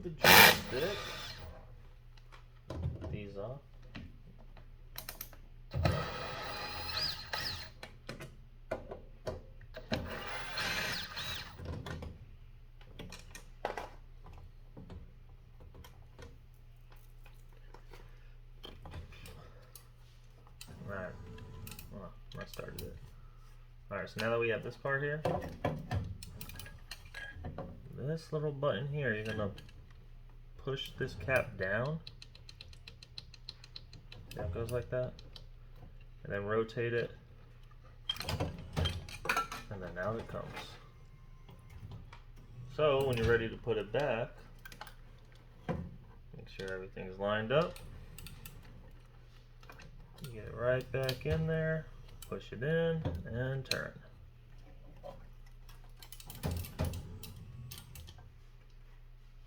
the joystick. Put these off. Alright, well, I started it. Alright, so now that we have this part here, this little button here, you're going to push this cap down. See how it goes like that? And then rotate it. And then out it comes. So when you're ready to put it back, make sure everything's lined up. You get it right back in there, push it in, and turn.